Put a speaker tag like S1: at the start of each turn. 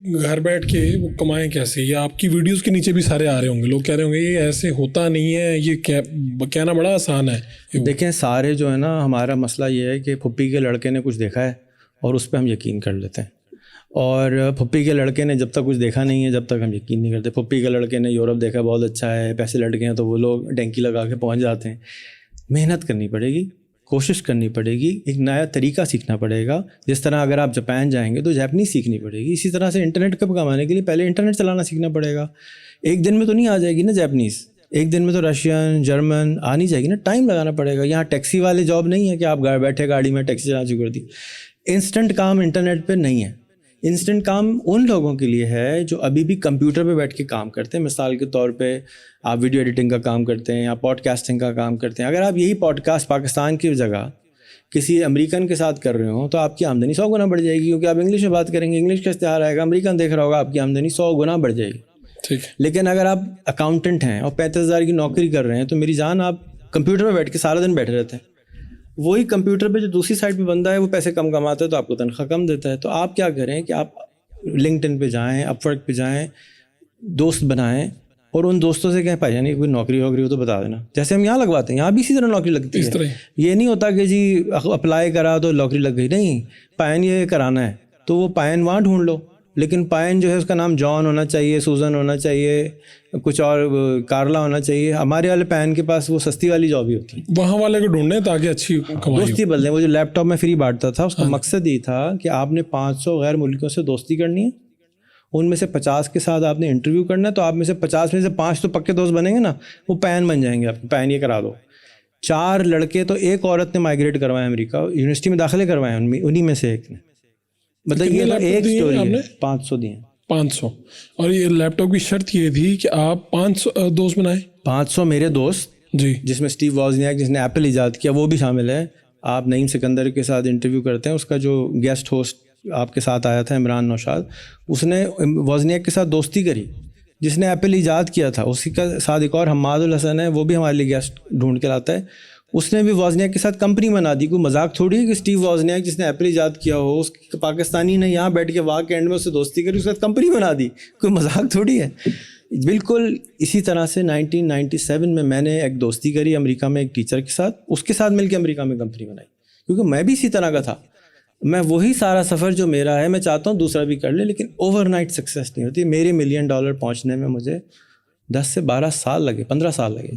S1: گھر بیٹھ کے وہ کمائیں کیسے؟ یا آپ کی ویڈیوز کے نیچے بھی سارے آ رہے ہوں گے، لوگ کہہ رہے ہوں گے یہ ایسے ہوتا نہیں ہے، یہ کہنا بڑا آسان ہے۔
S2: دیکھیں سارے جو ہے نا، ہمارا مسئلہ یہ ہے کہ پھپھی کے لڑکے نے کچھ دیکھا ہے اور اس پہ ہم یقین کر لیتے ہیں، اور پھپھی کے لڑکے نے جب تک کچھ دیکھا نہیں ہے جب تک ہم یقین نہیں کرتے۔ پھپھی کے لڑکے نے یورپ دیکھا، بہت اچھا ہے، پیسے لڑکے ہیں، تو وہ لوگ ڈینکی لگا کے پہنچ جاتے ہیں۔ محنت کرنی پڑے گی، کوشش کرنی پڑے گی، ایک نیا طریقہ سیکھنا پڑے گا۔ جس طرح اگر آپ جاپان جائیں گے تو جاپنیز سیکھنی پڑے گی، اسی طرح سے انٹرنیٹ کو کمانے کے لیے پہلے انٹرنیٹ چلانا سیکھنا پڑے گا۔ ایک دن میں تو نہیں آ جائے گی نا جاپنیز، ایک دن میں تو رشین جرمن آ نہیں جائے گی نا، ٹائم لگانا پڑے گا۔ یہاں ٹیکسی والے جاب نہیں ہے کہ آپ گھر بیٹھے گاڑی میں ٹیکسی چلانا شروع کر دی۔ انسٹنٹ کام انٹرنیٹ پہ نہیں ہے، انسٹنٹ کام ان لوگوں کے لیے ہے جو ابھی بھی کمپیوٹر پہ بیٹھ کے کام کرتے ہیں۔ مثال کے طور پہ آپ ویڈیو ایڈیٹنگ کا کام کرتے ہیں یا پوڈ کاسٹنگ کا کام کرتے ہیں۔ اگر آپ یہی پوڈ کاسٹ پاکستان کی جگہ کسی امریکن کے ساتھ کر رہے ہوں تو آپ کی آمدنی 100 گنا بڑھ جائے گی، کیونکہ آپ انگلش میں بات کریں گے، انگلش کا اشتہار آئے گا، امریکن دیکھ رہا ہوگا، آپ کی آمدنی 100 گنا بڑھ جائے گی۔
S1: ٹھیک۔
S2: لیکن اگر آپ اکاؤنٹنٹ ہیں اور 35,000 کی نوکری کر رہے ہیں تو میری جان آپ کمپیوٹر پہ بیٹھ کے سارا دن بیٹھے رہتے ہیں۔ وہی کمپیوٹر پہ جو دوسری سائڈ پہ بندہ ہے وہ پیسے کم کماتا ہے تو آپ کو تنخواہ کم دیتا ہے۔ تو آپ کیا کریں کہ آپ لنکڈ ان پہ جائیں، اپ ورک پہ جائیں، دوست بنائیں اور ان دوستوں سے کہیں بھائی یعنی کوئی نوکری ووکری ہو تو بتا دینا، جیسے ہم یہاں لگواتے ہیں، یہاں بھی اسی طرح نوکری لگتی ہے۔ یہ نہیں ہوتا کہ جی اپلائی کرا تو نوکری لگ گئی، نہیں، پائن یہ کرانا ہے تو وہ پائن وہاں ڈھونڈ لو، لیکن پائن جو ہے اس کا نام جان ہونا چاہیے، سوزن ہونا چاہیے، کچھ اور کارلا ہونا چاہیے۔ ہمارے والے پائن کے پاس وہ سستی والی جاب ہی ہوتی ہے،
S1: وہاں والے کو ڈھونڈیں تاکہ اچھی کمائی
S2: دوستی بدلیں۔ وہ جو لیپ ٹاپ میں فری بانٹتا تھا اس کا مقصد یہ تھا کہ آپ نے 500 غیر ملکیوں سے دوستی کرنی ہے، ان میں سے 50 کے ساتھ آپ نے انٹرویو کرنا ہے، تو آپ میں سے 50 میں سے 5 تو پکے دوست بنیں گے نا، وہ پین بن جائیں گے۔ آپ پین یہ کرا دو۔ 4 لڑکے تو ایک عورت نے مائیگریٹ کروائے امریکہ، یونیورسٹی میں داخلے کروائے ہیں، انہی میں سے ایک نے۔ مطلب یہ تو ایک سٹوری ہے۔ 500 دیے،
S1: 500۔ اور یہ لیپ ٹاپ کی شرط یہ تھی کہ آپ 500 دوست بنائیں۔
S2: 500 میرے دوست
S1: جی،
S2: جس میں اسٹیو وازنیاک جس نے ایپل ایجاد کیا وہ بھی شامل ہے۔ آپ نعیم سکندر کے ساتھ انٹرویو کرتے ہیں، اس کا جو گیسٹ ہوسٹ آپ کے ساتھ آیا تھا عمران نوشاد، اس نے وازنیاک کے ساتھ دوستی کری جس نے ایپل ایجاد کیا تھا۔ اسی کا ساتھ ایک اور حماد الحسن ہے، وہ بھی ہمارے لیے گیسٹ ڈھونڈ کے لاتا ہے، اس نے بھی وازنیاک کے ساتھ کمپنی بنا دی۔ کوئی مذاق تھوڑی ہے کہ اسٹیو وازنیاک جس نے ایپل ایجاد کیا ہو، اس پاکستانی نے یہاں بیٹھ کے واقع اینڈ میں اس سے دوستی کری، اس کے ساتھ کمپنی بنا دی، کوئی مذاق تھوڑی ہے۔ بالکل اسی طرح سے 1997 میں نے ایک دوستی کری امریکہ میں ایک ٹیچر کے ساتھ، اس کے ساتھ مل کے امریکہ میں کمپنی بنائی، کیونکہ میں بھی اسی طرح کا تھا۔ میں وہی سارا سفر جو میرا ہے میں چاہتا ہوں دوسرا بھی کر لے، لیکن اوور نائٹ سکسیس نہیں ہوتی۔ میرے $1 ملین پہنچنے میں مجھے 10 سے 12 سال لگے، 15 سال لگے۔